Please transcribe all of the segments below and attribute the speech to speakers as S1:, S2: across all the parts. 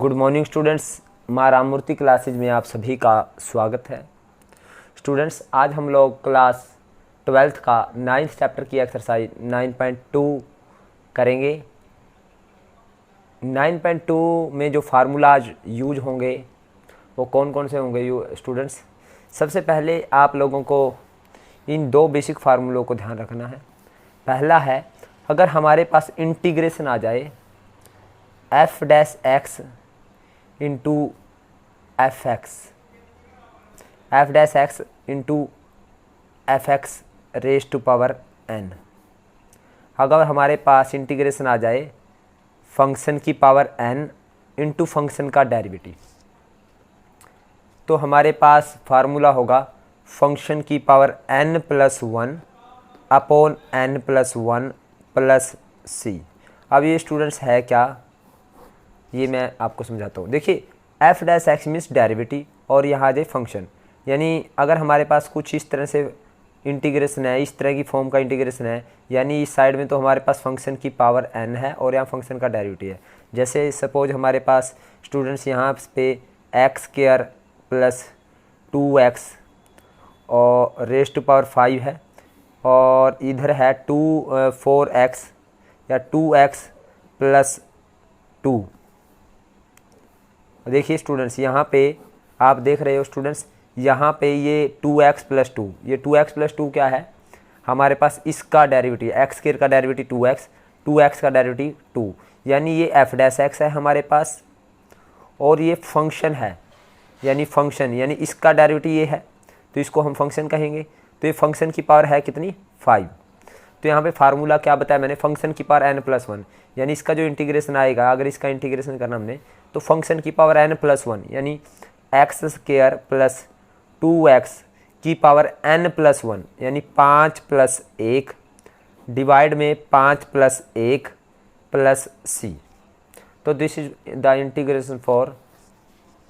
S1: Good morning students, माँ Ramamurthy classes में आप सभी का स्वागत है। स्टूडेंट्स, आज हम लोग क्लास 12th का 9th चैप्टर की एक्सरसाइज 9.2 करेंगे। 9.2 में जो फार्मूलाज यूज होंगे वो कौन कौन से होंगे स्टूडेंट्स? सबसे पहले आप लोगों को इन दो बेसिक फार्मूलों को ध्यान रखना है। पहला है, अगर हमारे पास इंटीग्रेशन आ जाए F dash X into F dash X into F X raise to power N. अगर हमारे पास इंटीग्रेशन आ जाए फंक्शन की पावर एन इंटू फंक्शन का डेरिवेटिव, तो हमारे पास फार्मूला होगा फंक्शन की power N plus one upon N plus one plus C. अब ये स्टूडेंट्स है क्या, ये मैं आपको समझाता हूँ। देखिए, F dash x means derivative और यहाँ आ जाए फंक्शन, यानी अगर हमारे पास कुछ इस तरह से इंटीग्रेशन है, इस तरह की फॉर्म का इंटीग्रेशन है, यानी इस साइड में तो हमारे पास फंक्शन की पावर एन है और यहाँ फंक्शन का डेरिवेटिव है। जैसे सपोज हमारे पास स्टूडेंट्स यहाँ पे एक्स स्क्वायर प्लस 2x और रेज टू पावर 5 है और इधर है 4x या 2x प्लस 2। देखिए स्टूडेंट्स, यहाँ पे आप देख रहे हो स्टूडेंट्स, यहाँ पे ये 2x प्लस 2, ये 2x प्लस 2 क्या है, हमारे पास इसका डेरिवेटिव एक्स स्क्वायर का डेरिवेटिव 2x का डेरिवेटिव 2, यानी ये एफ डैश एक्स है हमारे पास और ये फंक्शन है, यानी फंक्शन यानी इसका डेरिवेटिव ये है, तो इसको हम फंक्शन कहेंगे। तो ये फंक्शन की पावर है कितनी, 5। तो यहाँ पे फार्मूला क्या बताया मैंने, फंक्शन की पावर n प्लस वन, यानी इसका जो इंटीग्रेशन आएगा, अगर इसका इंटीग्रेशन करना हमने तो फंक्शन की पावर n प्लस वन यानी एक्स स्क्वायर प्लस 2x की पावर n प्लस वन यानी 5 प्लस 1 डिवाइड में 5 प्लस 1 प्लस c। तो this is the integration for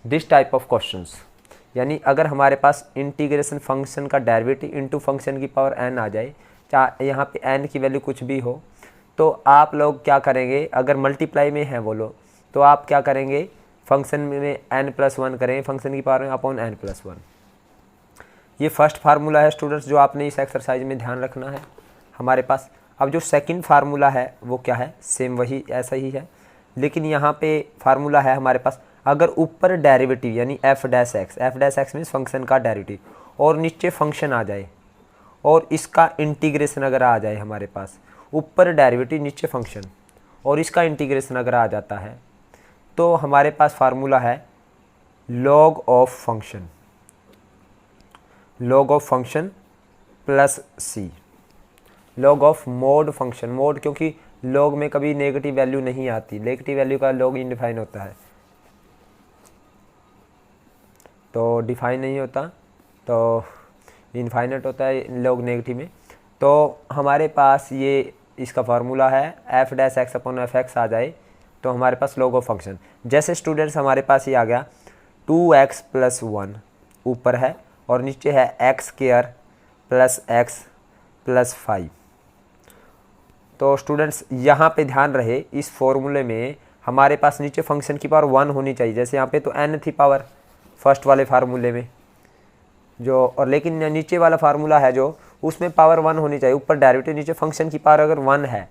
S1: this type of questions. यानी अगर हमारे पास इंटीग्रेशन फंक्शन का डेरिवेटिव इनटू फंक्शन की पावर n आ जाए, चाहे यहाँ पे n की वैल्यू कुछ भी हो, तो आप लोग क्या करेंगे, अगर मल्टीप्लाई में है वो लोग, तो आप क्या करेंगे, फंक्शन में n प्लस वन करेंगे, फंक्शन की पावर में अपॉन n प्लस वन। ये फर्स्ट फार्मूला है स्टूडेंट्स जो आपने इस एक्सरसाइज में ध्यान रखना है हमारे पास। अब जो सेकंड फार्मूला है वो क्या है, सेम वही ऐसा ही है, लेकिन यहाँ पे फार्मूला है हमारे पास, अगर ऊपर डेरिवेटिव यानी F dash x means function का डेरिवेटिव और नीचे फंक्शन आ जाए और इसका इंटीग्रेशन अगर आ जाए, हमारे पास ऊपर डेरिवेटिव नीचे फंक्शन और इसका इंटीग्रेशन अगर आ जाता है, तो हमारे पास फार्मूला है log of function plus C, log of mod function. Mod क्योंकि लॉग में कभी नेगेटिव वैल्यू नहीं आती, नेगेटिव वैल्यू का लॉग इनडिफाइन होता है, तो डिफाइन नहीं होता, तो इनफाइनाइट होता है लॉग नेगेटिव में। तो हमारे पास ये इसका फार्मूला है F dash X upon F X आ जाए तो हमारे पास लॉग ऑफ फंक्शन। जैसे स्टूडेंट्स हमारे पास ये आ गया 2x प्लस वन ऊपर है और नीचे है x square plus X plus 5। तो स्टूडेंट्स यहाँ पे ध्यान रहे, इस फॉर्मूले में हमारे पास नीचे फंक्शन की पावर 1 होनी चाहिए, जैसे यहाँ पे तो n थी पावर फर्स्ट वाले फार्मूले में जो, और लेकिन नीचे वाला फार्मूला है जो उसमें पावर 1 होनी चाहिए, ऊपर डेरिवेटिव नीचे फंक्शन की पावर अगर 1 है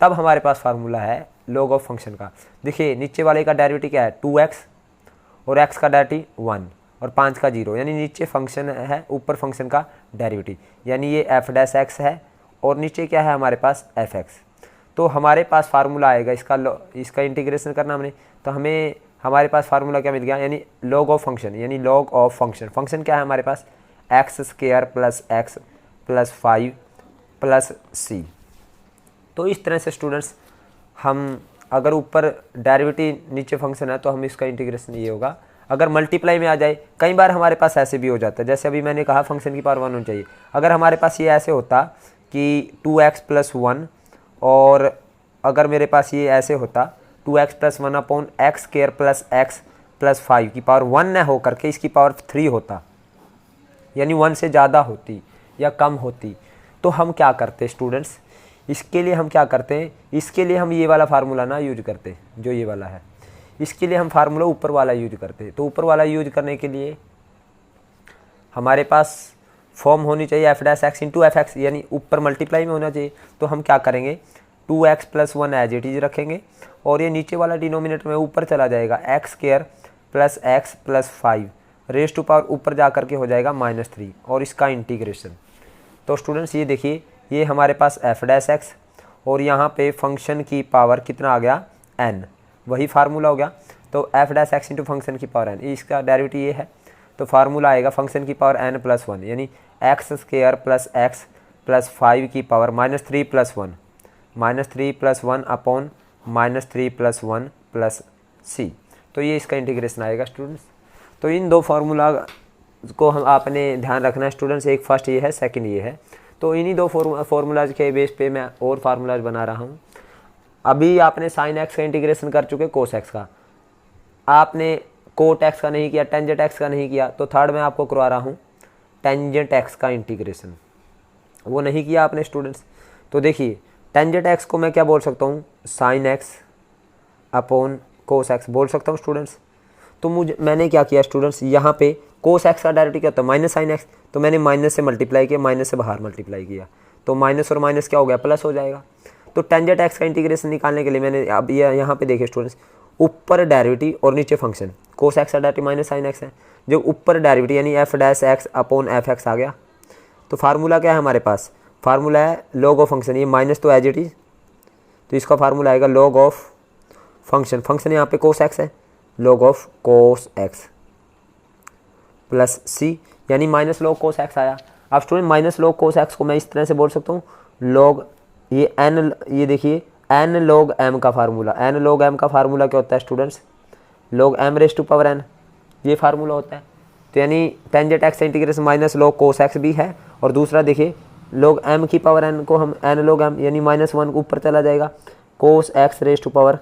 S1: तब हमारे पास फार्मूला है लॉग ऑफ फंक्शन का। देखिए नीचे वाले का डेरिवेटिव क्या है, 2x और x का डेरिवेटिव 1 और 5 का 0, यानी नीचे फंक्शन है ऊपर फंक्शन का डेरिवेटिव, यानी ये एफ डैश एक्स है और नीचे क्या है हमारे पास एफ एक्स। तो हमारे पास फार्मूला आएगा इसका इंटीग्रेशन करना हमने, तो हमें हमारे पास फार्मूला क्या मिल गया, यानी लॉग ऑफ फंक्शन, यानी लॉग ऑफ फंक्शन क्या है हमारे पास, X square plus X plus 5 plus C. तो इस तरह से स्टूडेंट्स हम अगर ऊपर डेरिवेटिव नीचे फंक्शन है तो हम इसका इंटीग्रेशन ये होगा। अगर मल्टीप्लाई में आ जाए, कई बार हमारे पास ऐसे भी हो जाता है, जैसे अभी मैंने कहा फंक्शन की पावर 1 होनी चाहिए, अगर हमारे पास ये ऐसे होता कि 2x प्लस 1 और अगर मेरे पास ये ऐसे होता 2x plus 1 upon x square plus X plus 5 की पावर 1 न हो करके इसकी पावर 3 होता, यानी 1 से ज़्यादा होती या कम होती, तो हम क्या करते स्टूडेंट्स, इसके लिए हम क्या करते हैं, इसके लिए हम ये वाला फार्मूला ना यूज करते, जो ये वाला है, इसके लिए हम फार्मूला ऊपर वाला यूज करते हैं। तो ऊपर वाला यूज करने के लिए हमारे पास फॉर्म होनी चाहिए F dash X into F x, यानी ऊपर मल्टीप्लाई में होना चाहिए। तो हम क्या करेंगे, 2x + 1 एज इट इज रखेंगे और ये नीचे वाला डिनोमिनेटर में ऊपर चला जाएगा, x² + x + 5 rays to power ऊपर जा करके हो जाएगा -3 और इसका इंटीग्रेशन। तो स्टूडेंट्स ये देखिए, ये हमारे पास एफ डैश एक्स और यहाँ पे फंक्शन की पावर कितना आ गया, n, वही फार्मूला हो गया। तो F dash X into function की पावर n, इसका डेरिवेटिव ये है। तो फार्मूला आएगा फंक्शन की पावर n + 1, यानी x² + x + 5 की पावर -3 + 1, -3 + 1 अपॉन -3 + 1 + c। तो ये इसका इंटीग्रेशन आएगा स्टूडेंट्स। तो इन दो फार्मूला को हम आपने ध्यान रखना है स्टूडेंट्स, एक फर्स्ट ये है, सेकंड ये है। तो इन्हीं दो फार्मूलाज के बेस पे मैं और फार्मूलाज बना रहा हूँ। अभी आपने साइन एक्स का इंटीग्रेशन कर चुके, कोस एक्स का आपने कोट एक्स का नहीं किया, टेंजेंट एक्स का नहीं किया। तो थर्ड मैं आपको करवा रहा हूँ टेंजेंट एक्स का इंटीग्रेशन, वो नहीं किया आपने स्टूडेंट्स। तो देखिए टेंजेंट एक्स को मैं क्या बोल सकता हूँ, sign X upon cos x बोल सकता हूँ स्टूडेंट्स। तो मैंने क्या किया स्टूडेंट्स, यहाँ पे कोस एक्स का डायरेक्टली क्या होता है, माइनस साइन एक्स। तो मैंने माइनस से मल्टीप्लाई किया, माइनस से बाहर मल्टीप्लाई किया, तो माइनस और माइनस क्या हो गया, प्लस हो जाएगा। तो टेंजेंट एक्स का इंटीग्रेशन निकालने के लिए मैंने अब यहाँ पे देखिए स्टूडेंट्स, ऊपर डेरिवेटिव और नीचे फंक्शन, कोस एक्स का डेरिवेटिव माइनस साइन एक्स है, जो ऊपर डेरिवेटिव यानी F dash X upon F X आ गया। तो फार्मूला क्या है हमारे पास, फार्मूला है लॉग ऑफ फंक्शन, ये माइनस तो एज इट इज, तो इसका फार्मूला आएगा लॉग ऑफ फंक्शन, फंक्शन यहाँ पे कोस एक्स है, log of cos X plus C, यानी माइनस लॉग कोस एक्स आया। अब student minus log cos X को मैं इस तरह से बोल सकता हूँ, लॉग ये एन, ये देखिए एन लॉग एम का फार्मूला, एन लॉग एम का फार्मूला क्या होता है students, log M raise to power N, ये फार्मूला होता है। तो यानी tangent X integration minus log cos X भी है, और दूसरा देखिए लॉग एम की पावर एन को हम एन लॉग एम यानी -1 ऊपर चला जाएगा, cos X raise to power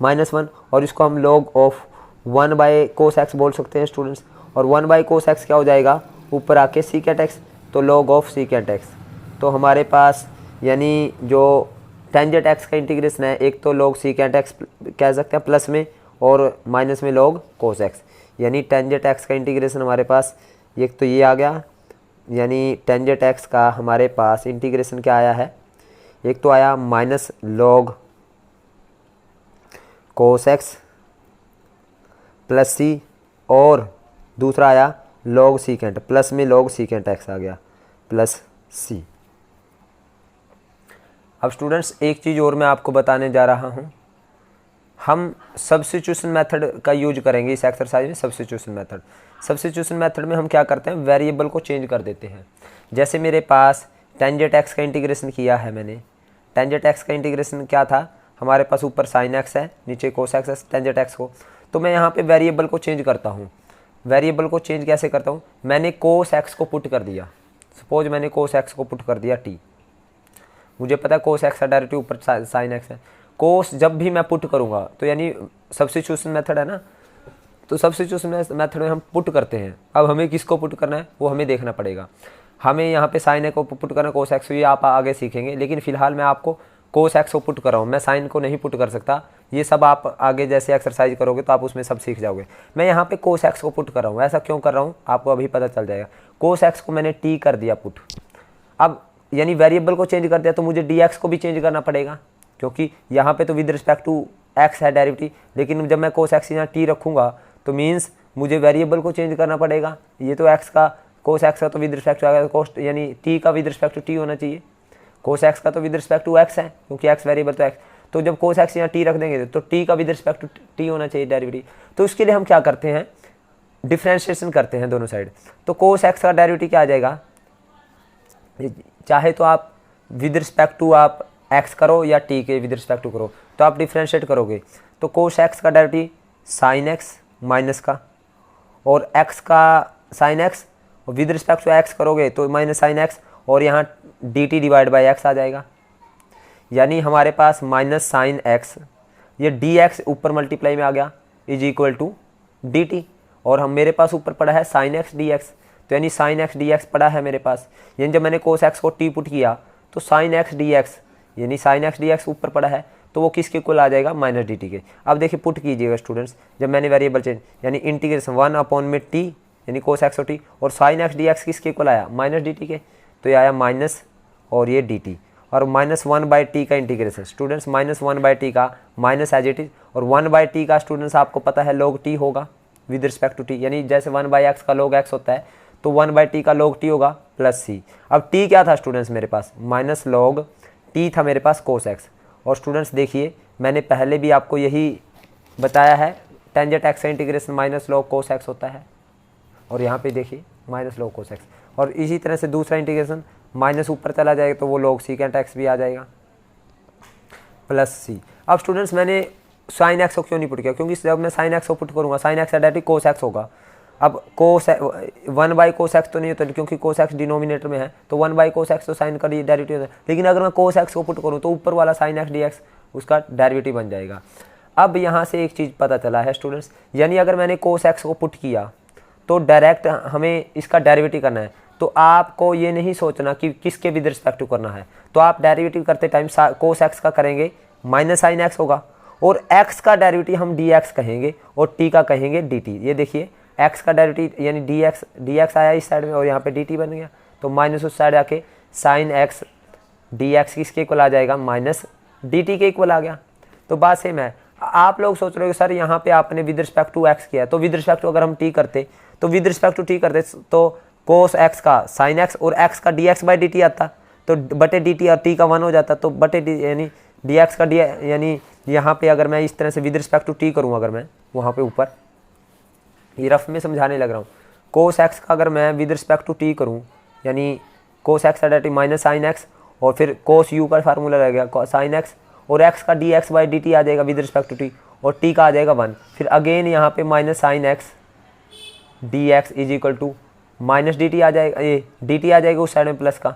S1: -1, और इसको हम लॉग ऑफ 1/कोस एक्स बोल सकते हैं स्टूडेंट्स। और 1/कोस एक्स क्या हो जाएगा, ऊपर आके सीकेंट एक्स, तो लॉग ऑफ सीकेंट एक्स। तो हमारे पास यानी जो टेंजेंट एक्स का इंटीग्रेशन है, एक तो लॉग सीकेंट एक्स कह सकते हैं प्लस में, और माइनस में लॉग कोस एक्स, यानी टेंजेंट एक्स का इंटीग्रेशन हमारे पास एक तो ये आ गया, यानी टेंजेंट एक्स का हमारे पास इंटीग्रेशन क्या आया है, एक तो आया minus log cos X plus C, और दूसरा आया लॉग सीकेंट, प्लस में लॉग सीकेंट एक्स आ गया प्लस सी। अब स्टूडेंट्स एक चीज़ और मैं आपको बताने जा रहा हूँ, हम सब्स्टिट्यूशन मेथड का यूज करेंगे इस एक्सरसाइज में। सब्स्टिट्यूशन मेथड में हम क्या करते हैं, वेरिएबल को चेंज कर देते हैं। जैसे मेरे पास टेंजेंट एक्स का इंटीग्रेशन किया है मैंने, टेंजेंट एक्स का इंटीग्रेशन क्या था, हमारे पास ऊपर साइन एक्स है, नीचे कोस एक्स है टेंजेंट एक्स को। तो मैं यहाँ पे वेरिएबल को चेंज करता हूँ। वेरिएबल को चेंज कैसे करता हूँ, मैंने कोस एक्स को पुट कर दिया, सपोज मैंने कोस एक्स को पुट कर दिया टी, मुझे पता है कोस एक्स का डायरेक्टिव ऊपर साइन एक्स है। कोस जब भी मैं पुट करूँगा, तो यानी सब्स्टिट्यूशन मेथड है ना, तो सब्स्टिट्यूशन मेथड में हम पुट करते हैं। अब हमें किसको पुट करना है वो हमें देखना पड़ेगा। हमें यहाँ पे साइन को पुट करना, कोस एक्स, ये आप आगे सीखेंगे, लेकिन फिलहाल मैं आपको कोस एक्स को पुट कर रहा हूँ, मैं साइन को नहीं पुट कर सकता। ये सब आप आगे जैसे एक्सरसाइज करोगे तो आप उसमें सब सीख जाओगे। मैं यहाँ पे कोस एक्स को पुट कर रहा हूँ, ऐसा क्यों कर रहा हूँ आपको अभी पता चल जाएगा। कोस एक्स को मैंने टी कर दिया पुट, अब यानी वेरिएबल को चेंज कर दिया, तो मुझे डी एक्स को भी चेंज करना पड़ेगा, क्योंकि यहाँ पे तो विद रिस्पेक्ट टू एक्स है डेरिवेटिव, लेकिन जब मैं कोस एक्स यहाँ टी रखूँगा तो मीन्स मुझे वेरिएबल को चेंज करना पड़ेगा। ये तो एक्स का, कोस एक्स का तो with respect to X, cos t यानी टी का विद रिस्पेक्ट टू टी होना चाहिए, कोस एक्स का तो विद रिस्पेक्ट टू एक्स है, क्योंकि एक्स वेरिएबल तो एक्स। तो जब कोस एक्स यहाँ टी रख देंगे तो टी का विद रिस्पेक्ट टू टी होना चाहिए डेरिवेटिव। तो उसके लिए हम क्या करते हैं, डिफ्रेंशिएशन करते हैं दोनों साइड। तो कोस एक्स का डेरिवेटिव क्या आ जाएगा, चाहे तो आप विद रिस्पेक्ट टू आप एक्स करो या टी के विद रिस्पेक्ट टू करो, तो आप डिफ्रेंशिएट करोगे। तो कोस एक्स का डेरिवेटिव साइन एक्स माइनस का, और एक्स का साइन एक्स, और विद रिस्पेक्ट टू एक्स करोगे तो माइनस साइन एक्स, और यहाँ D T divide by X आ जाएगा, यानी हमारे पास माइनस साइन एक्स, ये डी एक्स ऊपर मल्टीप्लाई में आ गया, is equal to D T, और हम मेरे पास ऊपर पड़ा है साइन एक्स डी एक्स, तो यानी साइन एक्स डी एक्स पड़ा है मेरे पास। यानी जब मैंने कोस एक्स को टी पुट किया तो साइन एक्स डी एक्स, यानी साइन एक्स डी एक्स ऊपर पड़ा है, तो वो किसके इक्वल आ जाएगा, माइनस dt के। अब देखिए पुट कीजिएगा स्टूडेंट्स, जब मैंने वेरिएबल चेंज यानी इंटीग्रेशन 1 में t यानी cos x और t, और sin x dx किसके इक्वल आया, माइनस dt के, तो ये आया माइनस और ये dt, और -1/t का इंटीग्रेशन स्टूडेंट्स, -1/t का माइनस एज इट इज, और 1/t का स्टूडेंट्स आपको पता है log t होगा विद रिस्पेक्ट टू t, यानी जैसे 1/x का log x होता है तो 1/t का log t होगा प्लस c। अब t क्या था स्टूडेंट्स मेरे पास, माइनस log t था मेरे पास cos x। और स्टूडेंट्स देखिए मैंने पहले भी आपको यही बताया है, टेंजेंट x का integration minus log cos x होता है, और यहाँ पे देखिए माइनस log cos x, और इसी तरह से दूसरा इंटीग्रेशन माइनस ऊपर चला जाएगा तो वो log secant x भी आ जाएगा प्लस c। अब स्टूडेंट्स मैंने sin x को क्यों नहीं पुट किया, क्योंकि जब मैं sin x को पुट करूँगा sin x directly cos x होगा। अब cos 1/cos x तो नहीं होता क्योंकि cos x डिनोमिनेटर में है, तो 1/cos x तो साइन का डेरिवेटिव है, लेकिन अगर मैं cos x को पुट करूँ तो ऊपर वाला sin x dx उसका डेरिवेटिव बन जाएगा। अब यहाँ से एक चीज़ पता चला है स्टूडेंट्स, यानी अगर मैंने cos x को पुट किया तो डायरेक्ट हमें इसका डेरिवेटिव करना है, तो आपको ये नहीं सोचना कि किसके विद रिस्पेक्ट टू करना है, तो आप डेरिवेटिव करते टाइम cos x का करेंगे माइनस sin x होगा, और x का डेरिवेटिव हम dx कहेंगे और t का कहेंगे dt। ये देखिए x का डेरिवेटिव यानी dx आया इस साइड में और यहाँ पे dt बन गया, तो माइनस उस साइड आके sin x dx किसके इक्वल आ जाएगा, माइनस dt के इक्वल आ गया। तो बात सेम है। आप लोग सोच रहे हो सर यहाँ पे आपने विद रिस्पेक्ट टू x किया, तो विद रिस्पेक्ट टू अगर हम t करते तो विद रिस्पेक्ट टू t करते तो cos x का sin x और x का dx/dt आता, तो बटे dt और t का 1 हो जाता, तो बटे यानी dx का यानी यहाँ पे अगर मैं इस तरह से विद रिस्पेक्ट टू t करूँ, अगर मैं वहाँ पे ऊपर ये रफ में समझाने लग रहा हूँ, cos x का अगर मैं विद रिस्पेक्ट टू t करूँ यानी cos x directly minus sine x, और फिर cos u का फार्मूला रह गया साइन x, और x का dx/dt आ जाएगा विद रिस्पेक्ट टू t, और t का आ जाएगा 1, फिर अगेन यहाँ पे minus sine x dx is equal to minus dt आ जाएगा, ये dt आ जाएगा उस साइड में प्लस का,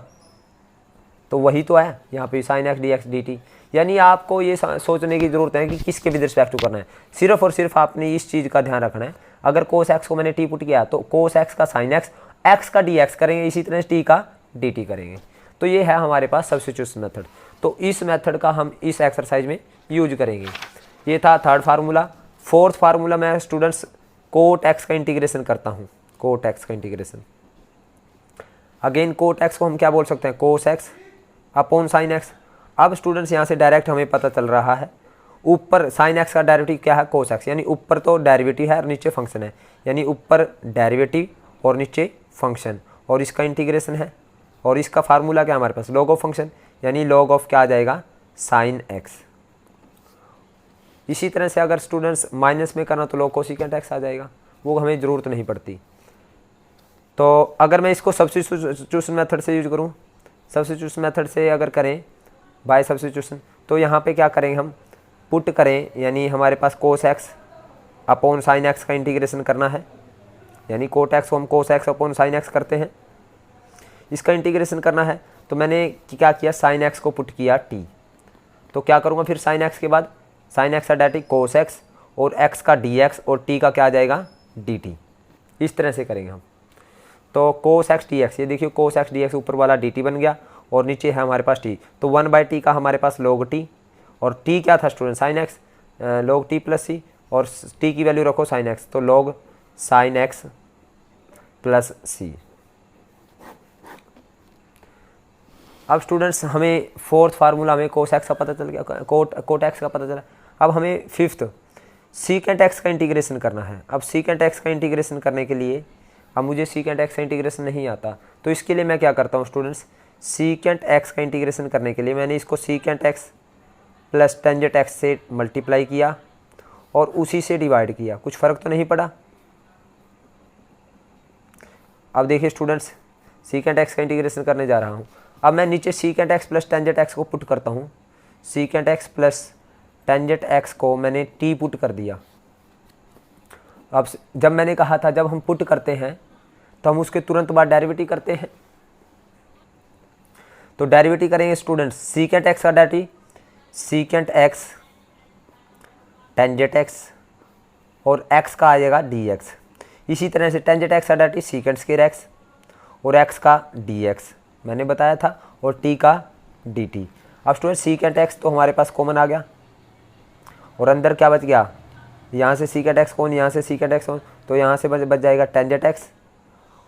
S1: तो वही तो है यहाँ पे साइन x dx dt। यानी आपको ये सोचने की ज़रूरत है कि किसके विद रिस्पेक्ट टू करना है, सिर्फ और सिर्फ आपने इस चीज़ का ध्यान रखना है। अगर cos x को मैंने t पुट किया तो cos x का sin x, x का dx करेंगे, इसी तरह t का dt करेंगे। तो ये है हमारे पास सब्स्टिट्यूशन मेथड, तो इस मेथड का हम इस एक्सरसाइज में यूज करेंगे। ये था थर्ड फार्मूला। फोर्थ फार्मूला मैं स्टूडेंट्स कोट x का इंटीग्रेशन करता हूँ, कोट x का इंटीग्रेशन। अगेन कोट x को हम क्या बोल सकते हैं, cos x upon sine x। अब स्टूडेंट्स यहाँ से डायरेक्ट हमें पता चल रहा है, ऊपर साइन x का डेरिवेटिव क्या है, cos x, यानी ऊपर तो डेरिवेटिव है और नीचे फंक्शन है, यानी ऊपर डेरिवेटिव और नीचे फंक्शन, और इसका इंटीग्रेशन है, और इसका फार्मूला क्या हमारे पास, लॉग ऑफ फंक्शन, यानी लॉग ऑफ क्या आ जाएगा, साइन x। इसी तरह से अगर स्टूडेंट्स माइनस में करना तो log कोसिकेंट x आ जाएगा, वो हमें ज़रूरत नहीं पड़ती। तो अगर मैं इसको सब्स्टिट्यूशन मेथड से यूज करूँ, सब्स्टिट्यूशन मेथड से अगर करें बाय सब्स्टिट्यूशन, तो यहाँ पे क्या करेंगे, हम पुट करें, यानी हमारे पास cos x upon sine x का इंटीग्रेशन करना है, यानी कोट x को हम cos x upon sine x करते हैं, इसका इंटीग्रेशन करना है। तो मैंने क्या किया, साइन x को पुट किया t, तो क्या करूँगा फिर साइन x के बाद, साइन x का डायरेक्ट cos x और x का dx और t का क्या आ जाएगा dt, इस तरह से करेंगे हम। तो cos x dx, ये देखिए cos x dx ऊपर वाला dt बन गया और नीचे है हमारे पास t, तो 1/t का हमारे पास log t, और t क्या था student sine x, log t plus c, और t की वैल्यू रखो साइन x, तो log sine x plus c। अब स्टूडेंट्स हमें फोर्थ फार्मूला में cos x का पता चल गया, कोट x का पता चला। अब हमें फिफ्थ सीकेंट x का इंटीग्रेशन करना है। अब सीकेंट x का इंटीग्रेशन करने के लिए, अब मुझे सीकेंट x का इंटीग्रेशन नहीं आता, तो इसके लिए मैं क्या करता हूँ स्टूडेंट्स, सीकेंट x का इंटीग्रेशन करने के लिए मैंने इसको secant x plus tangent x से मल्टीप्लाई किया और उसी से डिवाइड किया, कुछ फ़र्क तो नहीं पड़ा। अब देखिए स्टूडेंट्स सीकेंट x का इंटीग्रेशन करने जा रहा हूँ। अब मैं नीचे secant x plus tangent x को पुट करता हूँ, secant x plus tangent x को मैंने t पुट कर दिया। अब जब मैंने कहा था जब हम पुट करते हैं तो हम उसके तुरंत बाद डेरिवेटिव करते हैं, तो डेरिवेटिव करेंगे स्टूडेंट्स, सीकेंट x का derivative secant x tangent x और x का आ जाएगा dx। इसी तरह से टेंजेंट x का डेरिवेटिव सीकेंट स्क्वायर x और x का dx मैंने बताया था, और t का dt। अब स्टूडेंट सीकेंट x तो हमारे पास कॉमन आ गया, और अंदर क्या बच गया, यहाँ से सीकेंट एक्स कौन, यहाँ से सीकेंट एक्स कौन, तो यहाँ से बच जाएगा टेंजेंट एक्स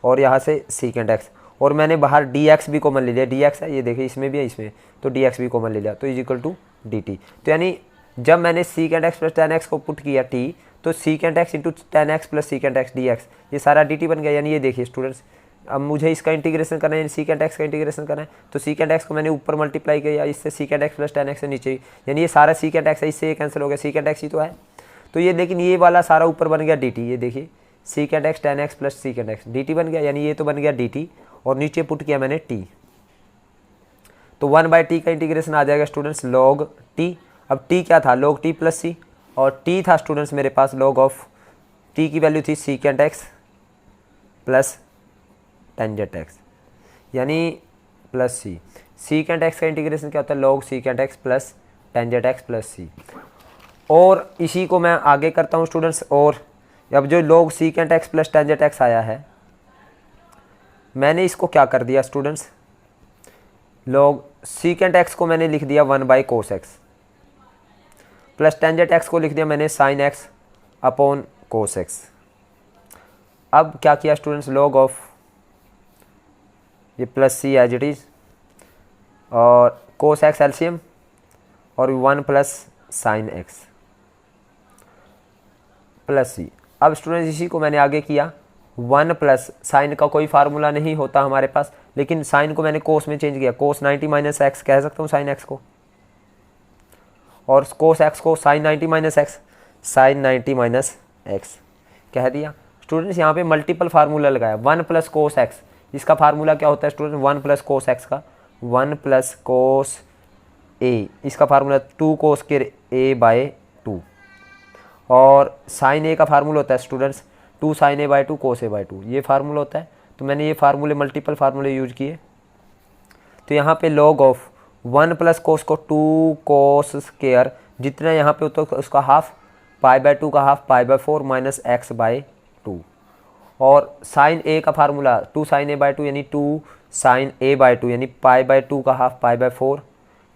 S1: और यहाँ से सीकेंट एक्स, और मैंने बाहर डी एक्स भी कॉमन ले लिया, डी एक्स है ये देखिए इसमें भी है इसमें, तो डी एक्स भी कॉमन ले लिया, तो is equal to D T. तो यानी जब मैंने secant X plus tan X को पुट किया टी, तो secant X into tan X plus secant X D X, ये सारा डी टी बन गया। यानी ये देखिए स्टूडेंट्स, अब मुझे इसका इंटीग्रेशन करना है, सीकेंट एक्स का इंटीग्रेशन करना है, तो सीकेंट एक्स को मैंने ऊपर मल्टीप्लाई किया इससे, secant X plus tan x से नीचे, यानी ये सारा सीकेंट एक्स है, इससे ये कैंसिल हो गया, सीकेंट एक्स ही तो है। तो ये लेकिन ये वाला सारा ऊपर बन गया डी टी, ये देखिए secant x ten X plus secant X D T बन गया, यानी ये तो बन गया डी टी, और नीचे पुट किया मैंने टी, तो 1/t का इंटीग्रेशन आ जाएगा स्टूडेंट्स log t। अब t क्या था, log t प्लस सी, और t था स्टूडेंट्स मेरे पास log ऑफ t की वैल्यू थी secant X plus tangent X, यानी प्लस सी। सीकेंट एक्स का इंटीग्रेशन क्या होता है, log secant X plus tangent X plus C. और इसी को मैं आगे करता हूँ स्टूडेंट्स, और अब जो log secant X plus tangent x आया है, मैंने इसको क्या कर दिया स्टूडेंट्स, log सीकेंट एक्स को मैंने लिख दिया 1/cos x, plus tangent x को लिख दिया मैंने sine X upon cos X. अब क्या किया स्टूडेंट्स, log ऑफ ये plus C as it is, और कोस एक्स एलसीएम, और 1 plus sine X plus C. अब स्टूडेंट्स इसी को मैंने आगे किया, 1 प्लस साइन का कोई फार्मूला नहीं होता हमारे पास, लेकिन साइन को मैंने कोस में चेंज किया, कोस 90 माइनस एक्स कह सकता हूँ साइन एक्स को, और कोस एक्स को sine 90 minus X, sine 90 minus X कह दिया। स्टूडेंट्स यहाँ पे मल्टीपल फार्मूला लगाया, 1 प्लस कोस एक्स, इसका फार्मूला क्या होता है स्टूडेंट, 1 प्लस कोस एक्स का 1 प्लस कोस ए, इसका फार्मूला 2 कोस के ए बाय 2, और साइन ए का फार्मूला होता है students 2 sign A by 2 cos A by 2, ये फार्मूला होता है। तो मैंने ये फार्मूले मल्टीपल फार्मूले यूज किए, तो यहाँ पे log ऑफ 1 प्लस कोस को 2 कोस स्क्वायर, जितना यहाँ पे तो उसका हाफ, π/2 का हाफ π/4 माइनस एक्स बाय 2, और साइन ए का फार्मूला 2 साइन ए बाय 2 यानी 2 साइन ए बाय 2, यानी π/2 का हाफ π/4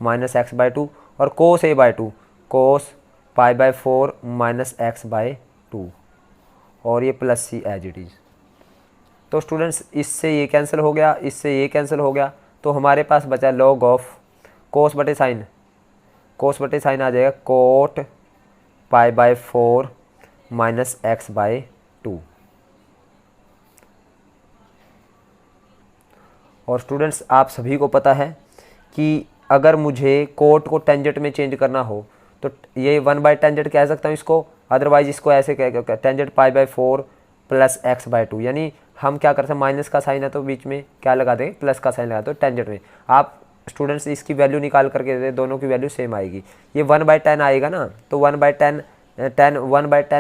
S1: माइनस एक्स बाय 2, और cos A by 2 cos π/4 minus X by 2, और ये plus C as it is. तो स्टूडेंट्स इससे ये कैंसिल हो गया, इससे ये कैंसिल हो गया, तो हमारे पास बचा log ऑफ कोस बटे साइन, कोस बटे साइन आ जाएगा कोट π/4 माइनस एक्स बाय 2। और स्टूडेंट्स आप सभी को पता है कि अगर मुझे कोट को टेंजेंट में चेंज करना हो तो ये 1/टेंजेंट कह सकता हूँ इसको, अदरवाइज इसको ऐसे कह टेंजेंट π/4 प्लस एक्स बाय 2, यानी हम क्या कर सकते हैं, माइनस का साइन है तो बीच में क्या लगा देंगे, प्लस का साइन लगा दो टेंजेंट में। आप स्टूडेंट्स इसकी वैल्यू निकाल करके दे, दोनों की वैल्यू सेम आएगी, ये 1/10 आएगा ना, तो 1/10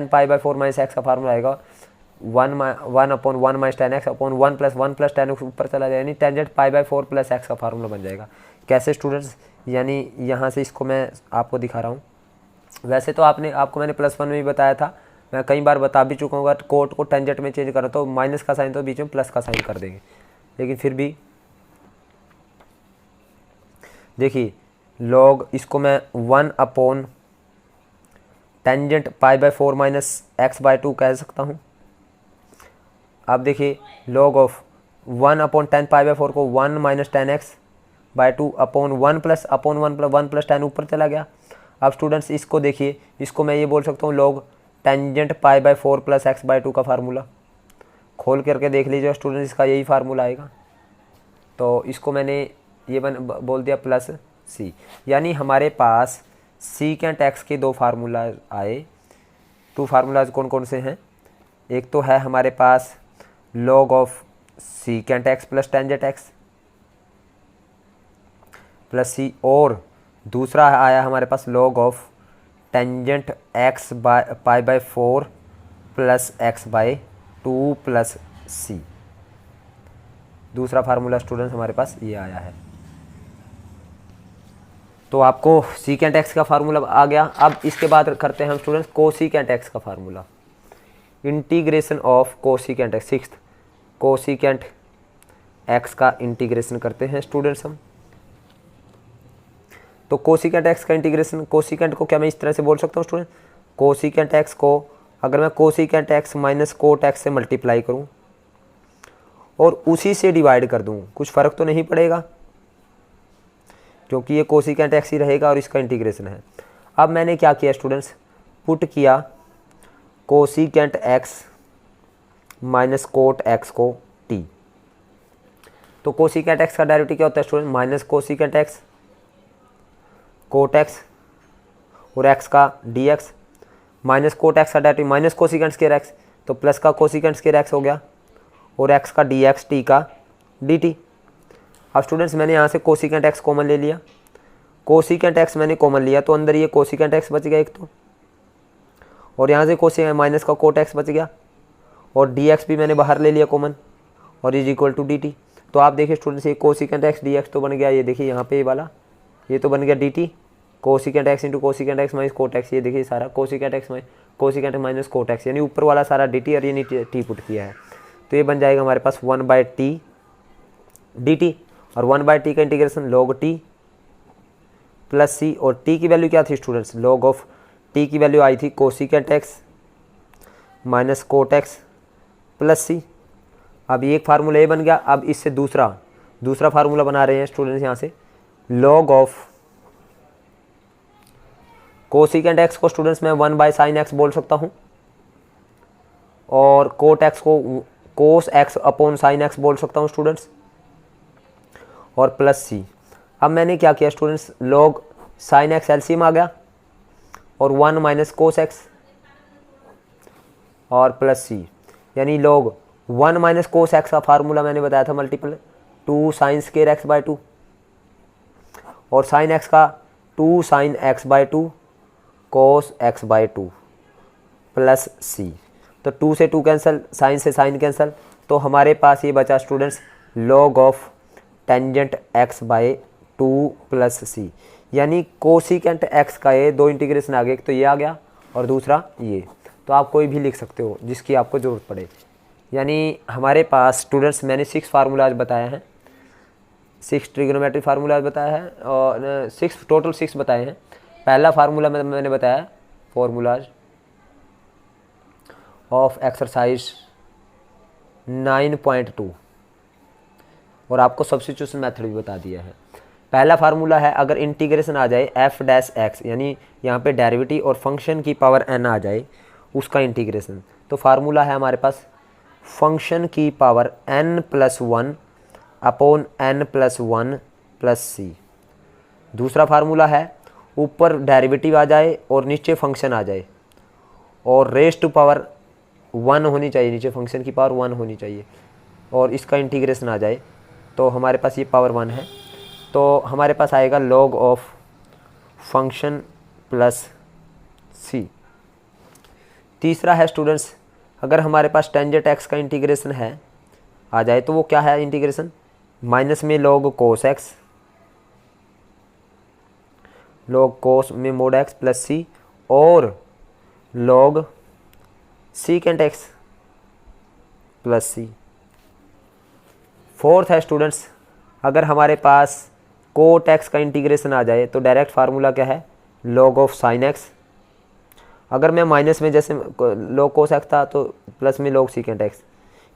S1: π/4 माइनस एक्स का फार्मूला आएगा 1/1 minus 10x upon 1 plus 10x ऊपर चला जाएगा, यानी टेंजेंट π/4 प्लस एक्स का फार्मूला बन जाएगा। कैसे स्टूडेंट्स, यानी यहाँ से इसको मैं आपको दिखा रहा हूँ। वैसे तो आपको मैंने +1 में भी बताया था, मैं कई बार बता भी चुका हूँ, कोट को टेंजेंट में चेंज करो तो माइनस का साइन तो बीच में प्लस का साइन कर देंगे, लेकिन फिर भी देखिए log इसको मैं 1 upon tangent π/4 minus X by 2 कह सकता हूँ। अब देखिए log ऑफ 1 अपॉन 10 π/4 को 1 minus 10x by 2 upon 1 plus 1 plus 10 ऊपर चला गया। अब स्टूडेंट्स इसको देखिए, इसको मैं ये बोल सकता हूँ log tangent π/4 plus X by 2 का फार्मूला, खोल करके देख लीजिए स्टूडेंट्स, इसका यही फार्मूला आएगा। तो इसको मैंने ये बोल दिया प्लस सी, यानी हमारे पास सीकेंट एक्स के 2 फार्मूला आए। 2 फार्मूलाज कौन कौन से हैं, एक तो है हमारे पास log of secant X plus tangent X plus C, और दूसरा आया हमारे पास log of tangent X π/4 plus X by 2 plus C. दूसरा फार्मूला स्टूडेंट्स हमारे पास ये आया है। तो आपको सीकेंट एक्स का फार्मूला आ गया। अब इसके बाद करते हैं हम स्टूडेंट्स कोसीकेंट एक्स का formula, integration of cosecant x, 6th cosecant x का इंटीग्रेशन करते हैं स्टूडेंट्स हम। तो कोसिकेंट एक्स का इंटीग्रेशन, कोसिकेंट को क्या मैं इस तरह से बोल सकता हूँ स्टूडेंट, कोसिकेंट एक्स को अगर मैं cosecant X minus cot x से मल्टीप्लाई करूँ और उसी से डिवाइड कर दूँ, कुछ फ़र्क तो नहीं पड़ेगा क्योंकि ये कोसिकेंट एक्स ही रहेगा और इसका इंटीग्रेशन है। अब मैंने क्या किया स्टूडेंट्स, पुट किया cosecant X minus cot X को टी। तो कोसिकेंट एक्स का डेरिवेटिव क्या होता है student, minus cosecant X cot X और एक्स का D X, minus cot X का derivative minus cosecant square X, तो प्लस का कोसिकेंट स्क्वायर एक्स हो गया और एक्स का डी एक्स टी का डी टी। अब स्टूडेंट्स मैंने यहाँ से कोसिकेंट एक्स कॉमन ले लिया, कोसिकेंट एक्स मैंने कॉमन लिया तो अंदर ये कोसिकेंट एक्स बच गया एक तो, और यहाँ से कोसिकेंट माइनस का कोट एक्स बच गया और डी एक्स भी मैंने बाहर ले लिया कॉमन और is equal to D T. तो आप देखिए स्टूडेंट्स ये कोसिकेंट एक्स डी एक्स तो बन गया, ये देखिए यहाँ पे ये वाला ये तो बन गया D T, cosecant x into cosecant X minus cot x, ये देखिए सारा cosecant x cosecant minus cot x, यानी ऊपर वाला सारा डी टी और ये टी पुट किया है। तो ये बन जाएगा हमारे पास 1/t डी टी और 1/t का integration log t plus C, और t की वैल्यू क्या थी स्टूडेंट्स, log ऑफ t की वैल्यू आई थी cosecant X minus cot X plus C. अब ये एक फार्मूला ये बन गया। अब इससे दूसरा फार्मूला बना रहे हैं स्टूडेंट्स यहाँ से, log ऑफ कोसिकेंट एक्स को स्टूडेंट्स मैं 1/sin x बोल सकता हूँ और कोट एक्स को cos x upon sine x बोल सकता हूँ स्टूडेंट्स, और प्लस सी। अब मैंने क्या किया students, log sine X LCM आ गया और 1 माइनस कोस एक्स और प्लस सी, यानी log 1 माइनस कोस एक्स का फार्मूला मैंने बताया था multiple 2 sine square X by 2 और साइन एक्स का 2 sine X by 2 cos X by 2 plus C. तो 2 से 2 कैंसिल, साइन से साइन कैंसिल, तो हमारे पास ये बचा students log of tangent x by 2 plus C, यानी कोसिकेंट एक्स का ये दो इंटीग्रेशन आ गए, एक तो ये आ गया और दूसरा ये। तो आप कोई भी लिख सकते हो जिसकी आपको ज़रूरत पड़े। यानी हमारे पास स्टूडेंट्स मैंने 6 फार्मूलाज बताए हैं, 6 ट्रिग्नोमेट्री फार्मूलाज बताया है और 6 बताए हैं। पहला फार्मूला मैंने बताया फार्मूलाज ऑफ एक्सरसाइज 9.2 और आपको सब्स्टिट्यूशन मेथड भी बता दिया है। पहला फार्मूला है अगर इंटीग्रेशन आ जाए f डैश एक्स, यानी यहाँ पे डेरिवेटिव और फंक्शन की पावर n आ जाए उसका इंटीग्रेशन, तो फार्मूला है हमारे पास फंक्शन की power n+1 upon n+1 plus C. दूसरा फार्मूला है ऊपर डेरिवेटिव आ जाए और नीचे फंक्शन आ जाए और रेज टू पावर 1 होनी चाहिए, नीचे फंक्शन की पावर 1 होनी चाहिए और इसका इंटीग्रेशन आ जाए, तो हमारे पास ये पावर 1 है, तो हमारे पास आएगा log ऑफ फंक्शन प्लस सी। तीसरा है स्टूडेंट्स अगर हमारे पास टेंजेंट एक्स का इंटीग्रेशन है आ जाए, तो वो क्या है इंटीग्रेशन, माइनस में log कोस एक्स, log कोस में मोड एक्स प्लस सी और log सीकेंट एक्स प्लस सी। फोर्थ है स्टूडेंट्स अगर हमारे पास कोट एक्स का इंटीग्रेशन आ जाए तो डायरेक्ट फार्मूला क्या है, log ऑफ साइन एक्स। अगर मैं माइनस में जैसे log कोस एक्स था तो प्लस में log सीकेंट एक्स,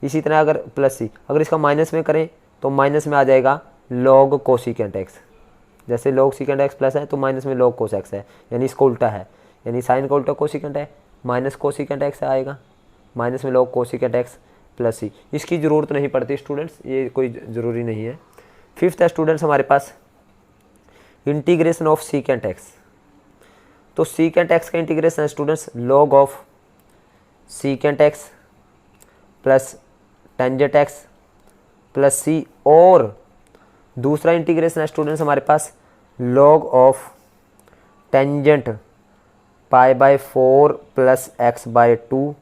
S1: इसी तरह अगर प्लस सी, अगर इसका माइनस में करें तो माइनस में आ जाएगा log कोसिकेंट एक्स। जैसे log सीकेंट एक्स प्लस है तो माइनस में log कोस एक्स है, यानी इसको उल्टा है, यानी साइन का उल्टा कोसिकेंट है, माइनस कोसिकेंट एक्स आएगा, माइनस में log कोसिकेंट एक्स प्लस सी। इसकी ज़रूरत नहीं पड़ती स्टूडेंट्स, ये कोई ज़रूरी नहीं है। फिफ्थ है स्टूडेंट्स हमारे पास इंटीग्रेशन ऑफ सीकेंट एक्स, तो सीकेंट एक्स का इंटीग्रेशन है students log of secant X plus tangent X plus C, और दूसरा इंटीग्रेशन है स्टूडेंट्स हमारे पास log of tangent π/4 plus x/2,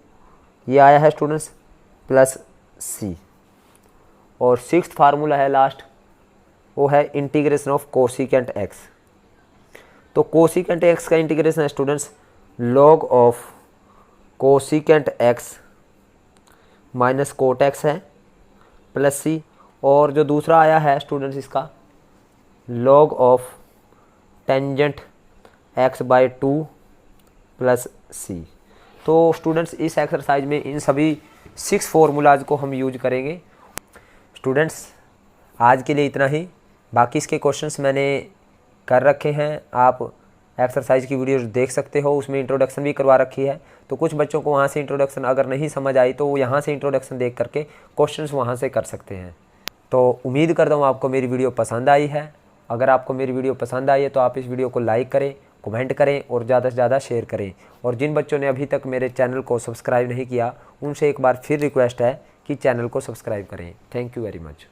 S1: ये आया है स्टूडेंट्स प्लस सी। और सिक्स्थ फार्मूला है लास्ट, वो है इंटीग्रेशन ऑफ कोसिकेंट एक्स। तो कोसिकेंट एक्स का इंटीग्रेशन है students log of cosecant X minus cot X है प्लस सी, और जो दूसरा आया है स्टूडेंट्स इसका log of tangent x/2 plus C. तो स्टूडेंट्स इस एक्सरसाइज में इन सभी 6 फॉर्मूलाज को हम यूज करेंगे। स्टूडेंट्स आज के लिए इतना ही, बाकी इसके क्वेश्चंस मैंने कर रखे हैं, आप एक्सरसाइज की वीडियोस देख सकते हो, उसमें इंट्रोडक्शन भी करवा रखी है। तो कुछ बच्चों को वहाँ से इंट्रोडक्शन अगर नहीं समझ आई तो वो यहाँ से इंट्रोडक्शन देख करके क्वेश्चंस वहाँ से कर सकते हैं। तो उम्मीद करता हूँ आपको मेरी वीडियो पसंद आई है। अगर आपको मेरी वीडियो पसंद आई है तो आप इस वीडियो को लाइक करें, कमेंट करें और ज़्यादा से ज़्यादा शेयर करें। और जिन बच्चों ने अभी तक मेरे चैनल को सब्सक्राइब नहीं किया उनसे एक बार फिर रिक्वेस्ट है कि चैनल को सब्सक्राइब करें। Thank you very much.